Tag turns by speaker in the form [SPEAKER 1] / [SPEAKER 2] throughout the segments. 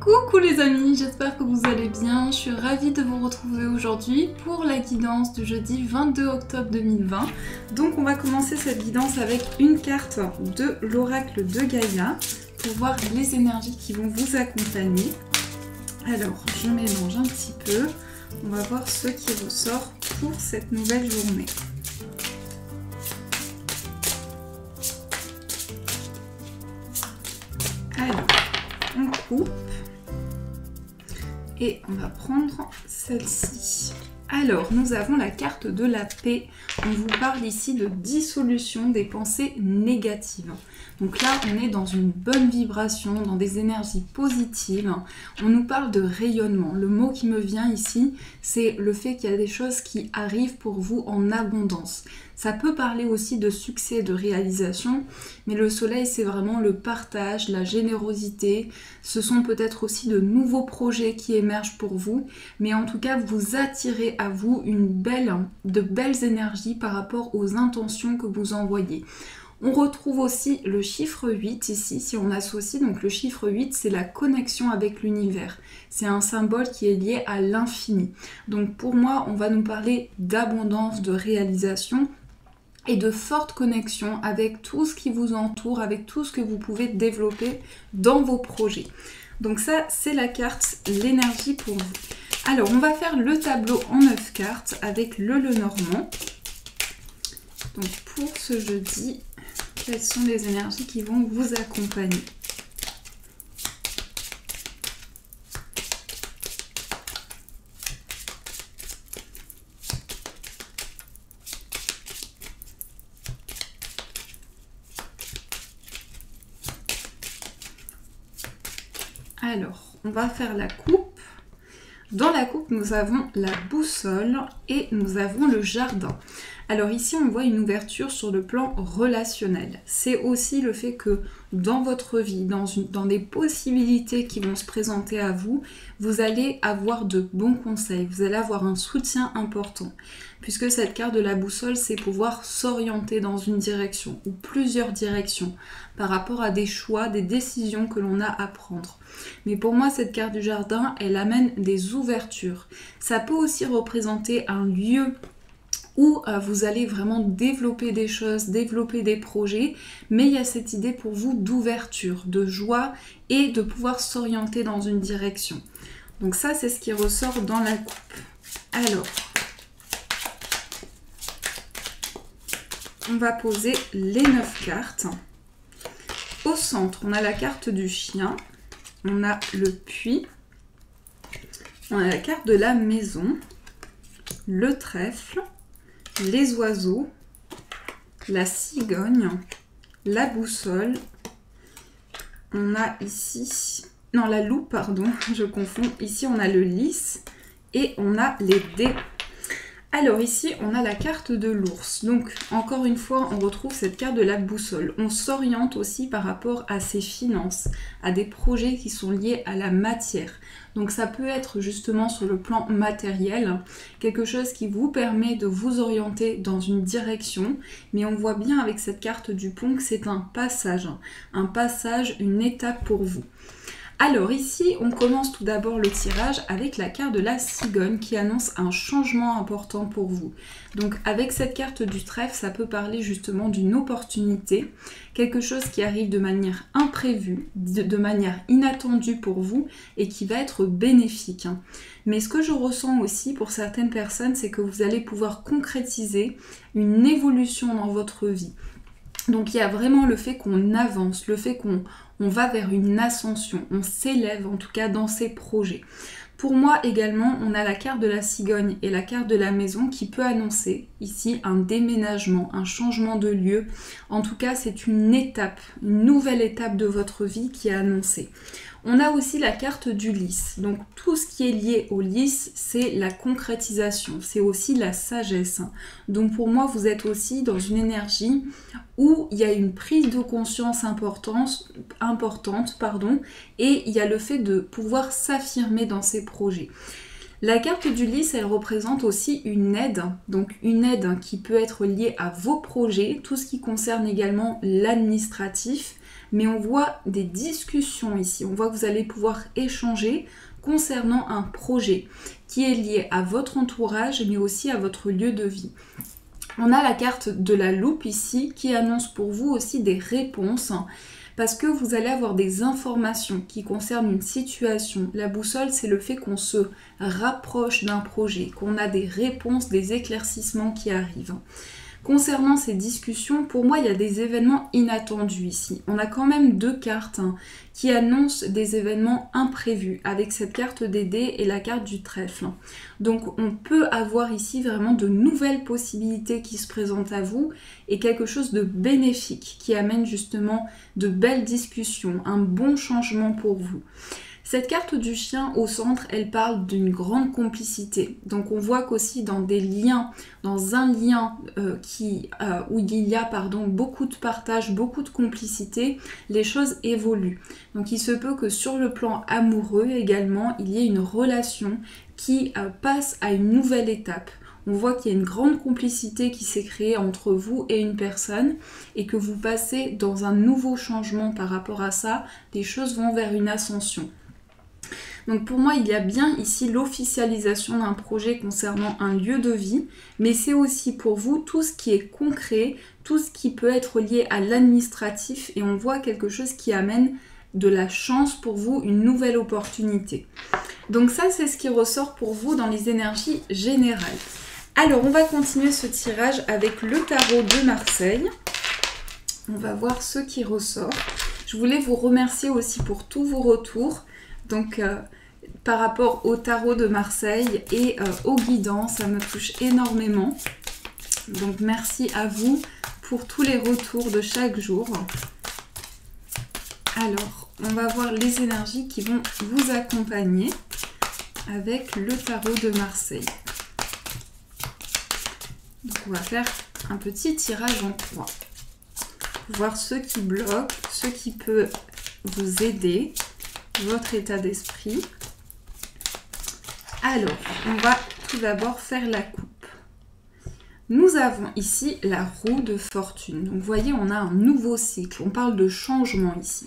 [SPEAKER 1] Coucou les amis, j'espère que vous allez bien. Je suis ravie de vous retrouver aujourd'hui pour la guidance du jeudi 22 octobre 2020. Donc on va commencer cette guidance avec une carte de l'oracle de Gaïa pour voir les énergies qui vont vous accompagner. Alors je mélange un petit peu, on va voir ce qui ressort pour cette nouvelle journée. Alors, on coupe et on va prendre celle-ci. Alors, nous avons la carte de la paix. On vous parle ici de dissolution des pensées négatives. Donc là, on est dans une bonne vibration, dans des énergies positives. On nous parle de rayonnement. Le mot qui me vient ici, c'est le fait qu'il y a des choses qui arrivent pour vous en abondance. Ça peut parler aussi de succès, de réalisation, mais le soleil, c'est vraiment le partage, la générosité. Ce sont peut-être aussi de nouveaux projets qui émergent pour vous, mais en tout cas, vous attirez à vous de belles énergies par rapport aux intentions que vous envoyez. On retrouve aussi le chiffre 8 ici, si on associe, donc le chiffre 8, c'est la connexion avec l'univers. C'est un symbole qui est lié à l'infini. Donc pour moi, on va nous parler d'abondance, de réalisation et de forte connexion avec tout ce qui vous entoure, avec tout ce que vous pouvez développer dans vos projets. Donc ça, c'est la carte, l'énergie pour vous. Alors, on va faire le tableau en 9 cartes avec le Lenormand. Donc pour ce jeudi, quelles sont les énergies qui vont vous accompagner ? Alors, on va faire la coupe. Dans la coupe, nous avons la boussole et nous avons le jardin. Alors ici, on voit une ouverture sur le plan relationnel. C'est aussi le fait que dans votre vie, dans des possibilités qui vont se présenter à vous, vous allez avoir de bons conseils, vous allez avoir un soutien important. Puisque cette carte de la boussole, c'est pouvoir s'orienter dans une direction ou plusieurs directions par rapport à des choix, des décisions que l'on a à prendre. Mais pour moi, cette carte du jardin, elle amène des ouvertures. Ça peut aussi représenter un lieu où vous allez vraiment développer des choses, développer des projets, mais il y a cette idée pour vous d'ouverture, de joie et de pouvoir s'orienter dans une direction. Donc ça, c'est ce qui ressort dans la coupe. Alors, on va poser les 9 cartes. Au centre, on a la carte du chien, on a le puits, on a la carte de la maison, le trèfle, les oiseaux, la cigogne, la boussole, on a ici, non la loupe pardon, je confonds, ici on a le lys et on a les dés. Alors ici on a la carte de l'ours, donc encore une fois on retrouve cette carte de la boussole. On s'oriente aussi par rapport à ses finances, à des projets qui sont liés à la matière. Donc ça peut être justement sur le plan matériel, quelque chose qui vous permet de vous orienter dans une direction, mais on voit bien avec cette carte du pont que c'est un passage, une étape pour vous. Alors ici, on commence tout d'abord le tirage avec la carte de la cigogne qui annonce un changement important pour vous. Donc avec cette carte du trèfle, ça peut parler justement d'une opportunité, quelque chose qui arrive de manière imprévue, de manière inattendue pour vous et qui va être bénéfique. Mais ce que je ressens aussi pour certaines personnes, c'est que vous allez pouvoir concrétiser une évolution dans votre vie. Donc il y a vraiment le fait qu'on avance, le fait qu'on va vers une ascension, on s'élève en tout cas dans ses projets. Pour moi également, on a la carte de la cigogne et la carte de la maison qui peut annoncer ici un déménagement, un changement de lieu. En tout cas, c'est une étape, une nouvelle étape de votre vie qui est annoncée. On a aussi la carte du lys. Donc tout ce qui est lié au lys, c'est la concrétisation, c'est aussi la sagesse. Donc pour moi, vous êtes aussi dans une énergie où il y a une prise de conscience importante, et il y a le fait de pouvoir s'affirmer dans ses projets. La carte du lys, elle représente aussi une aide, donc une aide qui peut être liée à vos projets, tout ce qui concerne également l'administratif, mais on voit des discussions ici. On voit que vous allez pouvoir échanger concernant un projet qui est lié à votre entourage, mais aussi à votre lieu de vie. On a la carte de la loupe ici qui annonce pour vous aussi des réponses parce que vous allez avoir des informations qui concernent une situation. La boussole, c'est le fait qu'on se rapproche d'un projet, qu'on a des réponses, des éclaircissements qui arrivent. Concernant ces discussions, pour moi, il y a des événements inattendus ici. On a quand même deux cartes qui annoncent des événements imprévus avec cette carte des dés et la carte du trèfle. Donc, on peut avoir ici vraiment de nouvelles possibilités qui se présentent à vous et quelque chose de bénéfique qui amène justement de belles discussions, un bon changement pour vous. Cette carte du chien au centre, elle parle d'une grande complicité. Donc on voit qu'aussi dans des liens, dans un lien où il y a beaucoup de partage, beaucoup de complicité, les choses évoluent. Donc il se peut que sur le plan amoureux également, il y ait une relation qui passe à une nouvelle étape. On voit qu'il y a une grande complicité qui s'est créée entre vous et une personne et que vous passez dans un nouveau changement par rapport à ça. Les choses vont vers une ascension. Donc pour moi, il y a bien ici l'officialisation d'un projet concernant un lieu de vie, mais c'est aussi pour vous tout ce qui est concret, tout ce qui peut être lié à l'administratif, et on voit quelque chose qui amène de la chance pour vous, une nouvelle opportunité. Donc ça, c'est ce qui ressort pour vous dans les énergies générales. Alors, on va continuer ce tirage avec le tarot de Marseille. On va voir ce qui ressort. Je voulais vous remercier aussi pour tous vos retours. Donc, par rapport au tarot de Marseille et aux guidances, ça me touche énormément. Donc, merci à vous pour tous les retours de chaque jour. Alors, on va voir les énergies qui vont vous accompagner avec le tarot de Marseille. Donc, on va faire un petit tirage en croix. Voir ce qui bloque, ce qui peut vous aider, votre état d'esprit. Alors, on va tout d'abord faire la coupe. Nous avons ici la roue de fortune. Donc, vous voyez, on a un nouveau cycle. On parle de changement ici.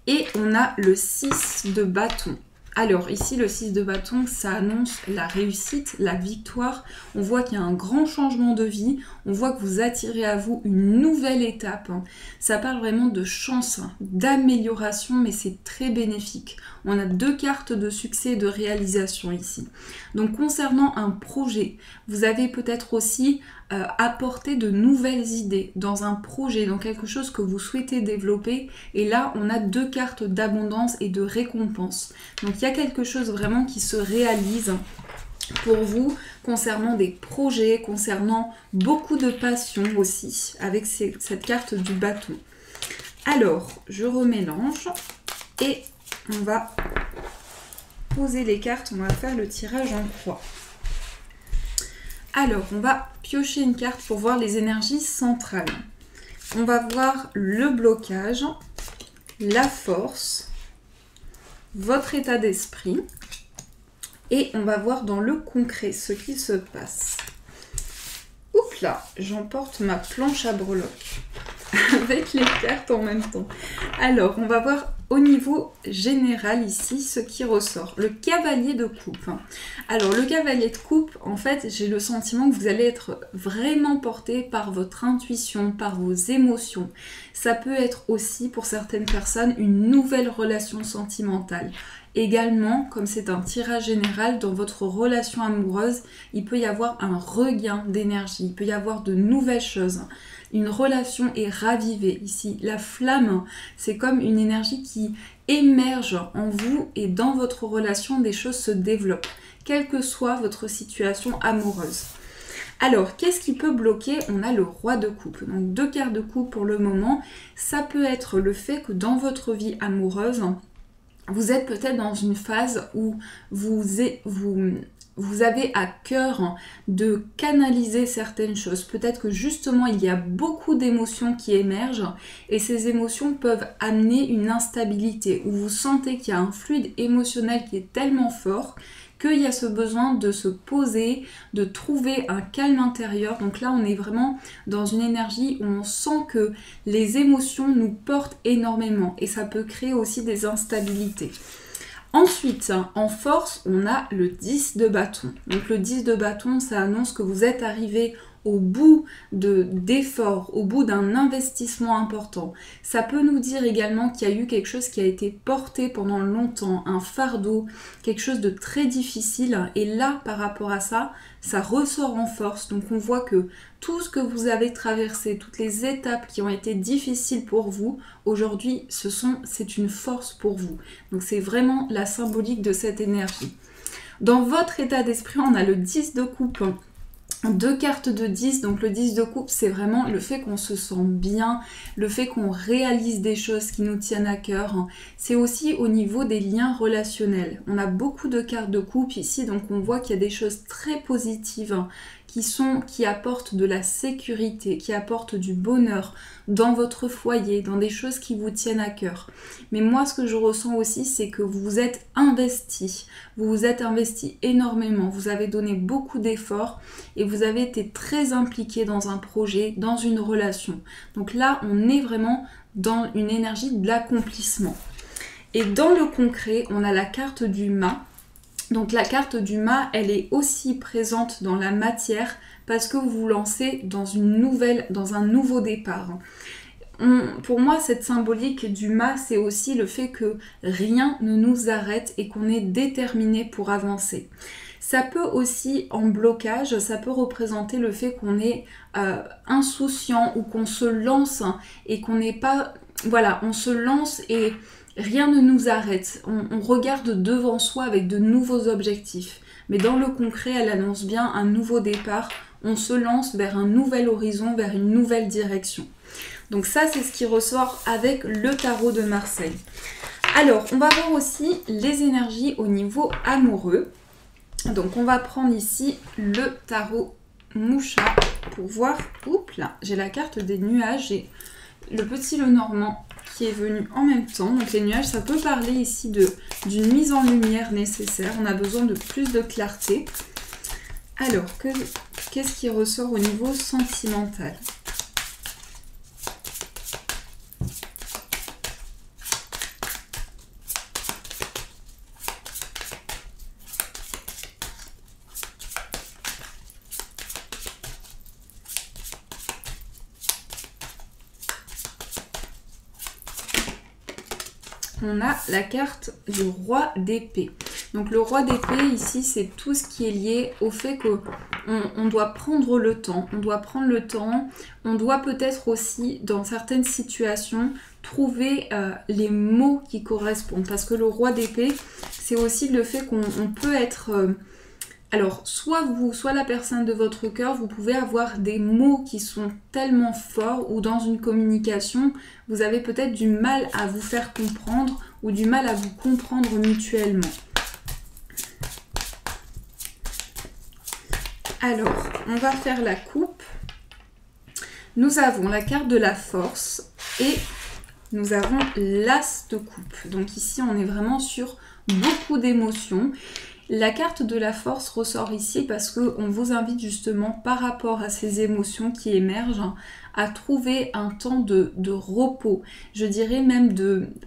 [SPEAKER 1] Et on a le 6 de bâton. Alors, ici, le 6 de bâton, ça annonce la réussite, la victoire. On voit qu'il y a un grand changement de vie. On voit que vous attirez à vous une nouvelle étape. Ça parle vraiment de chance, d'amélioration, mais c'est très bénéfique. On a deux cartes de succès et de réalisation ici. Donc, concernant un projet, vous avez peut-être aussi apporté de nouvelles idées dans un projet, dans quelque chose que vous souhaitez développer. Et là, on a deux cartes d'abondance et de récompense. Donc, il y a quelque chose vraiment qui se réalise pour vous concernant des projets, concernant beaucoup de passion aussi, avec cette carte du bâton. Alors, je remélange et on va poser les cartes, on va faire le tirage en croix. Alors, on va piocher une carte pour voir les énergies centrales. On va voir le blocage, la force, votre état d'esprit et on va voir dans le concret ce qui se passe. Oups là, j'emporte ma planche à breloques avec les cartes en même temps. Alors, on va voir au niveau général ici ce qui ressort. Le cavalier de coupe. Alors, le cavalier de coupe, en fait, j'ai le sentiment que vous allez être vraiment porté par votre intuition, par vos émotions. Ça peut être aussi, pour certaines personnes, une nouvelle relation sentimentale. Également, comme c'est un tirage général, dans votre relation amoureuse, il peut y avoir un regain d'énergie, il peut y avoir de nouvelles choses. Une relation est ravivée ici. La flamme, c'est comme une énergie qui émerge en vous et dans votre relation, des choses se développent, quelle que soit votre situation amoureuse. Alors, qu'est-ce qui peut bloquer? On a le roi de coupe. Donc, deux cartes de coupe pour le moment. Ça peut être le fait que dans votre vie amoureuse, vous êtes peut-être dans une phase où vous avez à cœur de canaliser certaines choses. Peut-être que justement, il y a beaucoup d'émotions qui émergent et ces émotions peuvent amener une instabilité où vous sentez qu'il y a un fluide émotionnel qui est tellement fort qu'il y a ce besoin de se poser, de trouver un calme intérieur. Donc là, on est vraiment dans une énergie où on sent que les émotions nous portent énormément et ça peut créer aussi des instabilités. Ensuite, en force, on a le 10 de bâton. Donc le 10 de bâton, ça annonce que vous êtes arrivé au bout d'efforts, au bout d'un investissement important. Ça peut nous dire également qu'il y a eu quelque chose qui a été porté pendant longtemps, un fardeau, quelque chose de très difficile. Et là, par rapport à ça, ça ressort en force. Donc on voit que tout ce que vous avez traversé, toutes les étapes qui ont été difficiles pour vous, aujourd'hui, c'est une force pour vous. Donc c'est vraiment la symbolique de cette énergie. Dans votre état d'esprit, on a le 10 de coupe. 2 cartes de 10, donc le 10 de coupe, c'est vraiment le fait qu'on se sent bien, le fait qu'on réalise des choses qui nous tiennent à cœur. C'est aussi au niveau des liens relationnels. On a beaucoup de cartes de coupe ici, donc on voit qu'il y a des choses très positives qui apportent de la sécurité, qui apportent du bonheur dans votre foyer, dans des choses qui vous tiennent à cœur. Mais moi, ce que je ressens aussi, c'est que vous vous êtes investi. Vous vous êtes investi énormément. Vous avez donné beaucoup d'efforts et vous avez été très impliqué dans un projet, dans une relation. Donc là, on est vraiment dans une énergie de l'accomplissement. Et dans le concret, on a la carte du mât. Donc la carte du mât, elle est aussi présente dans la matière parce que vous vous lancez dans un nouveau départ. Pour moi, cette symbolique du mât, c'est aussi le fait que rien ne nous arrête et qu'on est déterminé pour avancer. Ça peut aussi, en blocage, ça peut représenter le fait qu'on est insouciant ou qu'on se lance et qu'on n'est pas... Voilà, on se lance et... Rien ne nous arrête, on regarde devant soi avec de nouveaux objectifs. Mais dans le concret, elle annonce bien un nouveau départ, on se lance vers un nouvel horizon, vers une nouvelle direction. Donc ça, c'est ce qui ressort avec le tarot de Marseille. Alors, on va voir aussi les énergies au niveau amoureux. Donc on va prendre ici le tarot Moucha pour voir... Oups là, j'ai la carte des nuages, j'ai le petit Lenormand qui est venu en même temps. Donc les nuages, ça peut parler ici d'une mise en lumière nécessaire. On a besoin de plus de clarté. Alors, qu'est-ce qui ressort au niveau sentimental ? On a la carte du roi d'épée. Donc le roi d'épée ici, c'est tout ce qui est lié au fait qu'on doit prendre le temps. On doit prendre le temps. On doit peut-être aussi, dans certaines situations, trouver les mots qui correspondent. Parce que le roi d'épée, c'est aussi le fait qu'on peut être... Alors, soit vous, soit la personne de votre cœur, vous pouvez avoir des mots qui sont tellement forts ou dans une communication, vous avez peut-être du mal à vous faire comprendre ou du mal à vous comprendre mutuellement. Alors, on va faire la coupe. Nous avons la carte de la force et nous avons l'as de coupe. Donc ici, on est vraiment sur beaucoup d'émotions. La carte de la force ressort ici parce qu'on vous invite justement par rapport à ces émotions qui émergent à trouver un temps de repos, je dirais même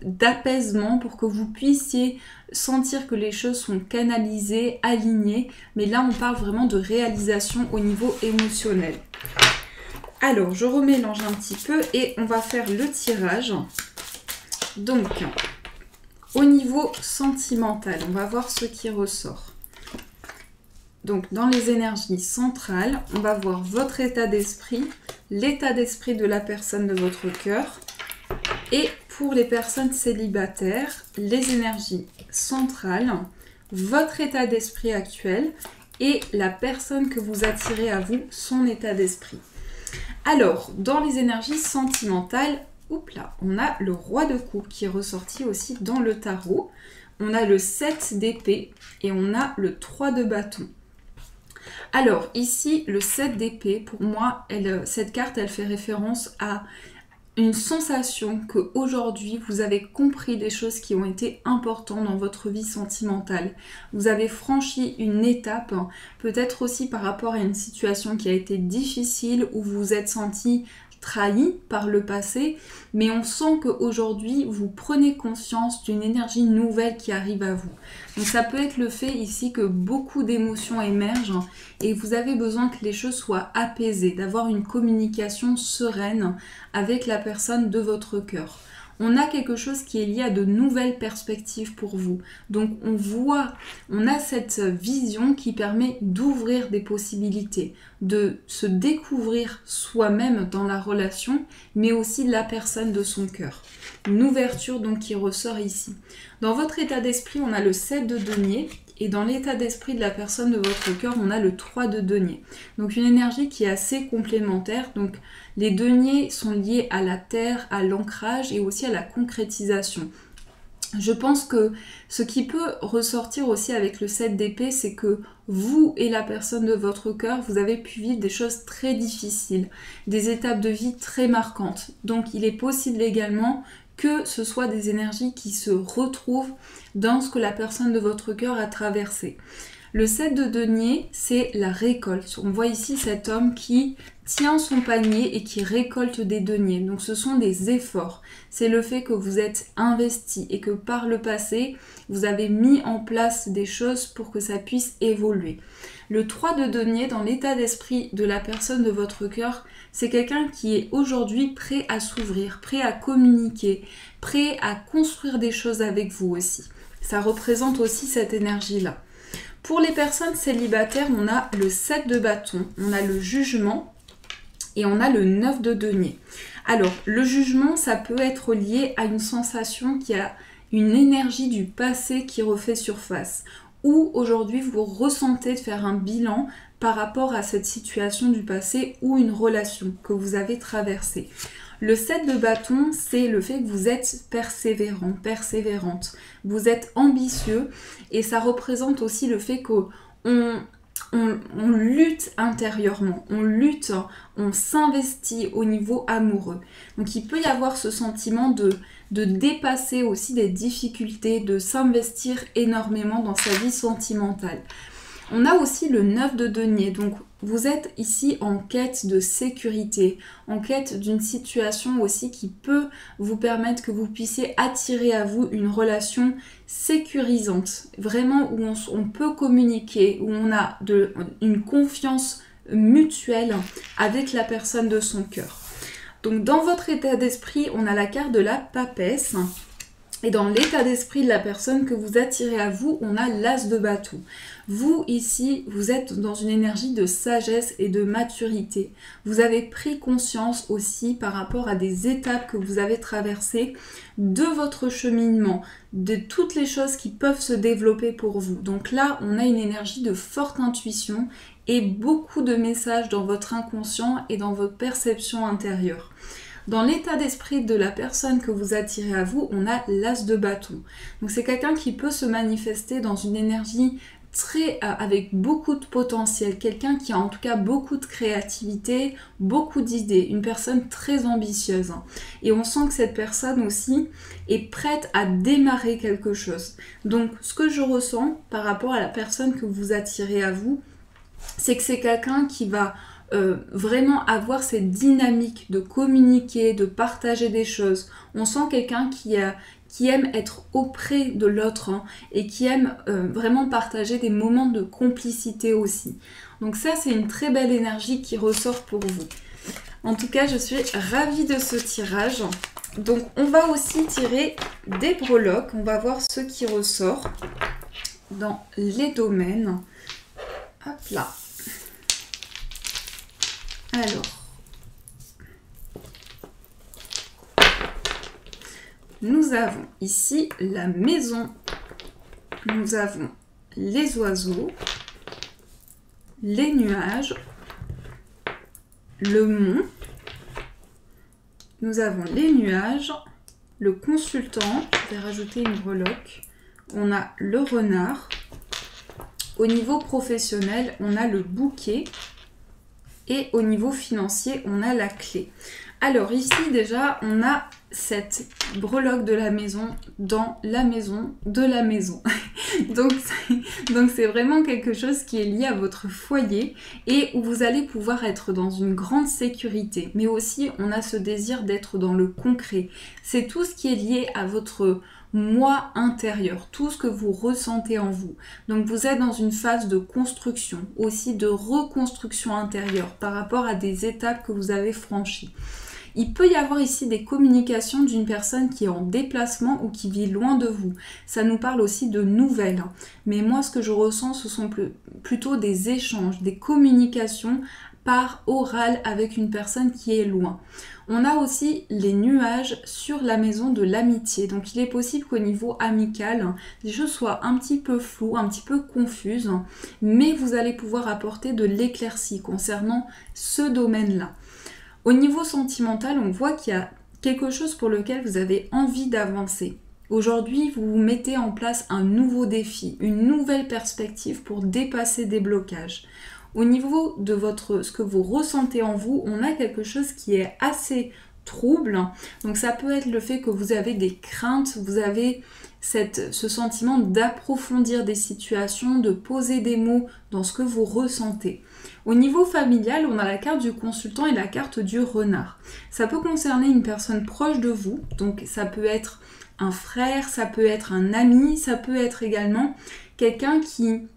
[SPEAKER 1] d'apaisement pour que vous puissiez sentir que les choses sont canalisées, alignées, mais là on parle vraiment de réalisation au niveau émotionnel. Alors je remélange un petit peu et on va faire le tirage. Donc... Au niveau sentimental, on va voir ce qui ressort. Donc, dans les énergies centrales, on va voir votre état d'esprit, l'état d'esprit de la personne de votre cœur. Et pour les personnes célibataires, les énergies centrales, votre état d'esprit actuel et la personne que vous attirez à vous, son état d'esprit. Alors, dans les énergies sentimentales, oups là, on a le roi de coupe qui est ressorti aussi dans le tarot. On a le 7 d'épée et on a le 3 de bâton. Alors ici, le 7 d'épée, pour moi, cette carte, elle fait référence à une sensation que aujourd'hui vous avez compris des choses qui ont été importantes dans votre vie sentimentale. Vous avez franchi une étape, peut-être aussi par rapport à une situation qui a été difficile où vous vous êtes senti trahi par le passé, mais on sent qu'aujourd'hui vous prenez conscience d'une énergie nouvelle qui arrive à vous. Donc ça peut être le fait ici que beaucoup d'émotions émergent et vous avez besoin que les choses soient apaisées, d'avoir une communication sereine avec la personne de votre cœur. On a quelque chose qui est lié à de nouvelles perspectives pour vous. Donc on a cette vision qui permet d'ouvrir des possibilités, de se découvrir soi-même dans la relation, mais aussi la personne de son cœur. Une ouverture donc qui ressort ici. Dans votre état d'esprit, on a le 7 de denier. Et dans l'état d'esprit de la personne de votre cœur, on a le 3 de denier. Donc une énergie qui est assez complémentaire. Donc les deniers sont liés à la terre, à l'ancrage et aussi à la concrétisation. Je pense que ce qui peut ressortir aussi avec le 7 d'épée, c'est que vous et la personne de votre cœur, vous avez pu vivre des choses très difficiles, des étapes de vie très marquantes. Donc il est possible également que ce soit des énergies qui se retrouvent dans ce que la personne de votre cœur a traversé. Le 7 de denier, c'est la récolte. On voit ici cet homme qui tient son panier et qui récolte des deniers. Donc ce sont des efforts. C'est le fait que vous êtes investi et que par le passé, vous avez mis en place des choses pour que ça puisse évoluer. Le 3 de denier, dans l'état d'esprit de la personne de votre cœur, c'est quelqu'un qui est aujourd'hui prêt à s'ouvrir, prêt à communiquer, prêt à construire des choses avec vous aussi. Ça représente aussi cette énergie-là. Pour les personnes célibataires, on a le 7 de bâton, on a le jugement et on a le 9 de denier. Alors, le jugement, ça peut être lié à une sensation qui a une énergie du passé qui refait surface. Ou aujourd'hui, vous ressentez de faire un bilan par rapport à cette situation du passé ou une relation que vous avez traversée. Le 7 de bâton, c'est le fait que vous êtes persévérant, persévérante. Vous êtes ambitieux et ça représente aussi le fait qu'on lutte intérieurement, on lutte, on s'investit au niveau amoureux. Donc il peut y avoir ce sentiment de dépasser aussi des difficultés, de s'investir énormément dans sa vie sentimentale. On a aussi le 9 de denier, donc vous êtes ici en quête de sécurité, en quête d'une situation aussi qui peut vous permettre que vous puissiez attirer à vous une relation sécurisante, vraiment où on peut communiquer, où on a une confiance mutuelle avec la personne de son cœur. Donc dans votre état d'esprit, on a la carte de la papesse. Et dans l'état d'esprit de la personne que vous attirez à vous, on a l'as de bâton. Vous, ici, vous êtes dans une énergie de sagesse et de maturité. Vous avez pris conscience aussi par rapport à des étapes que vous avez traversées de votre cheminement, de toutes les choses qui peuvent se développer pour vous. Donc là, on a une énergie de forte intuition et beaucoup de messages dans votre inconscient et dans votre perception intérieure. Dans l'état d'esprit de la personne que vous attirez à vous, on a l'as de bâton. Donc c'est quelqu'un qui peut se manifester dans une énergie avec beaucoup de potentiel, quelqu'un qui a en tout cas beaucoup de créativité, beaucoup d'idées, une personne très ambitieuse. Et on sent que cette personne aussi est prête à démarrer quelque chose. Donc ce que je ressens par rapport à la personne que vous attirez à vous, c'est que c'est quelqu'un qui va vraiment avoir cette dynamique de communiquer, de partager des choses. On sent quelqu'un qui aime être auprès de l'autre et qui aime vraiment partager des moments de complicité aussi. Donc ça, c'est une très belle énergie qui ressort pour vous. En tout cas, je suis ravie de ce tirage. Donc on va aussi tirer des breloques. On va voir ce qui ressort dans les domaines. Hop là. Alors, nous avons ici la maison, nous avons les oiseaux, les nuages, le mont, nous avons les nuages, le consultant, je vais rajouter une breloque, on a le renard, au niveau professionnel, on a le bouquet, et au niveau financier, on a la clé. Alors ici déjà, on a cette breloque de la maison dans la maison de la maison. donc c'est vraiment quelque chose qui est lié à votre foyer et où vous allez pouvoir être dans une grande sécurité. Mais aussi, on a ce désir d'être dans le concret. C'est tout ce qui est lié à votre moi intérieur, tout ce que vous ressentez en vous. Donc vous êtes dans une phase de construction, aussi de reconstruction intérieure par rapport à des étapes que vous avez franchies. Il peut y avoir ici des communications d'une personne qui est en déplacement ou qui vit loin de vous. Ça nous parle aussi de nouvelles. Mais moi, ce que je ressens, ce sont plutôt des échanges, des communications par oral avec une personne qui est loin. On a aussi les nuages sur la maison de l'amitié. Donc il est possible qu'au niveau amical, les choses soient un petit peu floues, un petit peu confuses, mais vous allez pouvoir apporter de l'éclaircie concernant ce domaine-là. Au niveau sentimental, on voit qu'il y a quelque chose pour lequel vous avez envie d'avancer. Aujourd'hui, vous vous mettez en place un nouveau défi, une nouvelle perspective pour dépasser des blocages. Au niveau de ce que vous ressentez en vous, on a quelque chose qui est assez trouble. Donc ça peut être le fait que vous avez des craintes, vous avez ce sentiment d'approfondir des situations, de poser des mots dans ce que vous ressentez. Au niveau familial, on a la carte du consultant et la carte du renard. Ça peut concerner une personne proche de vous, donc ça peut être un frère, ça peut être un ami, ça peut être également quelqu'un qui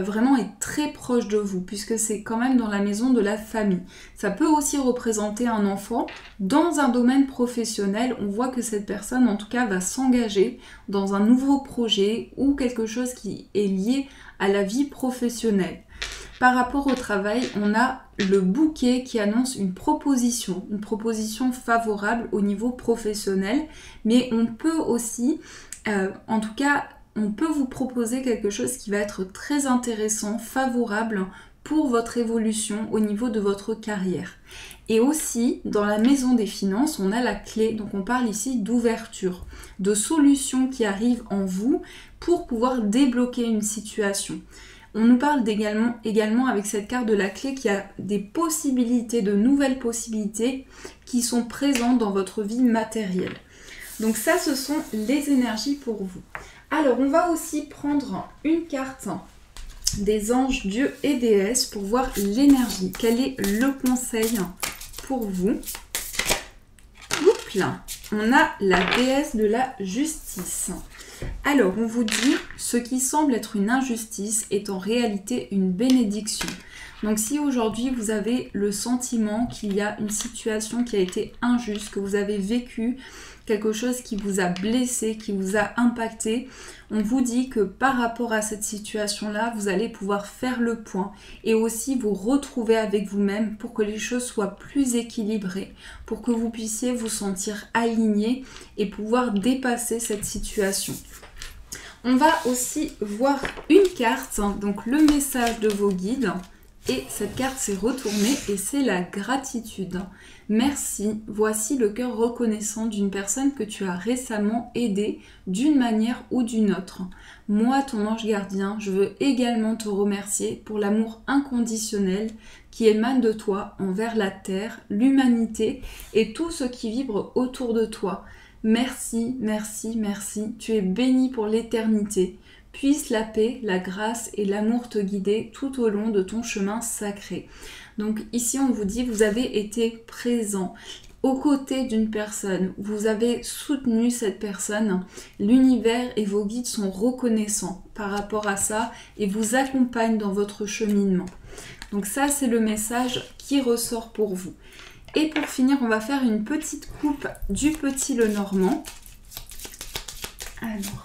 [SPEAKER 1] vraiment est très proche de vous, puisque c'est quand même dans la maison de la famille. Ça peut aussi représenter un enfant dans un domaine professionnel. On voit que cette personne, en tout cas, va s'engager dans un nouveau projet ou quelque chose qui est lié à la vie professionnelle. Par rapport au travail, on a le bouquet qui annonce une proposition favorable au niveau professionnel, mais on peut aussi, en tout cas, on peut vous proposer quelque chose qui va être très intéressant, favorable pour votre évolution au niveau de votre carrière. Et aussi, dans la maison des finances, on a la clé, donc on parle ici d'ouverture, de solutions qui arrivent en vous pour pouvoir débloquer une situation. On nous parle également avec cette carte de la clé qu'il y a des possibilités, de nouvelles possibilités qui sont présentes dans votre vie matérielle. Donc ça, ce sont les énergies pour vous. Alors, on va aussi prendre une carte des anges, dieux et déesses pour voir l'énergie. Quel est le conseil pour vous? Oups là, on a la déesse de la justice. Alors, on vous dit, ce qui semble être une injustice est en réalité une bénédiction. Donc si aujourd'hui vous avez le sentiment qu'il y a une situation qui a été injuste, que vous avez vécu quelque chose qui vous a blessé, qui vous a impacté, on vous dit que par rapport à cette situation-là, vous allez pouvoir faire le point et aussi vous retrouver avec vous-même pour que les choses soient plus équilibrées, pour que vous puissiez vous sentir aligné et pouvoir dépasser cette situation. On va aussi voir une carte, donc le message de vos guides. Et cette carte s'est retournée et c'est la gratitude. Merci, voici le cœur reconnaissant d'une personne que tu as récemment aidée d'une manière ou d'une autre. Moi, ton ange gardien, je veux également te remercier pour l'amour inconditionnel qui émane de toi envers la terre, l'humanité et tout ce qui vibre autour de toi. Merci, merci, merci, tu es béni pour l'éternité. Puisse la paix, la grâce et l'amour te guider tout au long de ton chemin sacré. Donc ici on vous dit, vous avez été présent aux côtés d'une personne, vous avez soutenu cette personne, l'univers et vos guides sont reconnaissants par rapport à ça et vous accompagnent dans votre cheminement. Donc ça c'est le message qui ressort pour vous. Et pour finir, on va faire une petite coupe du Petit Lenormand. Alors...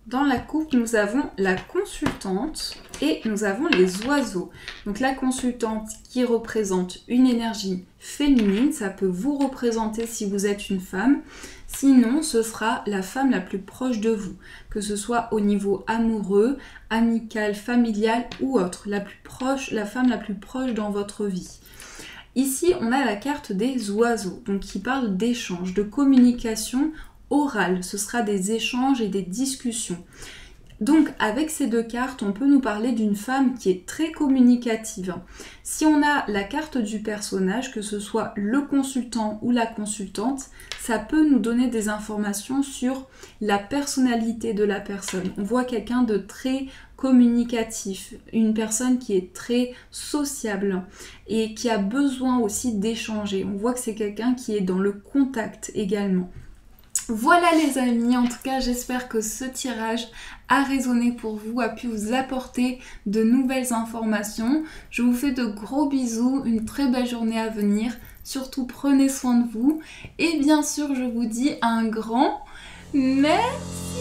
[SPEAKER 1] Dans la coupe, nous avons la consultante et nous avons les oiseaux. Donc la consultante qui représente une énergie féminine, ça peut vous représenter si vous êtes une femme. Sinon, ce sera la femme la plus proche de vous, que ce soit au niveau amoureux, amical, familial ou autre, la femme la plus proche dans votre vie. Ici, on a la carte des oiseaux, donc qui parle d'échange, de communication orale. Ce sera des échanges et des discussions. Donc avec ces deux cartes, on peut nous parler d'une femme qui est très communicative. Si on a la carte du personnage, que ce soit le consultant ou la consultante, ça peut nous donner des informations sur la personnalité de la personne. On voit quelqu'un de très communicatif, une personne qui est très sociable et qui a besoin aussi d'échanger. On voit que c'est quelqu'un qui est dans le contact également. Voilà les amis, en tout cas j'espère que ce tirage a résonné pour vous, a pu vous apporter de nouvelles informations. Je vous fais de gros bisous, une très belle journée à venir, surtout prenez soin de vous et bien sûr je vous dis un grand merci.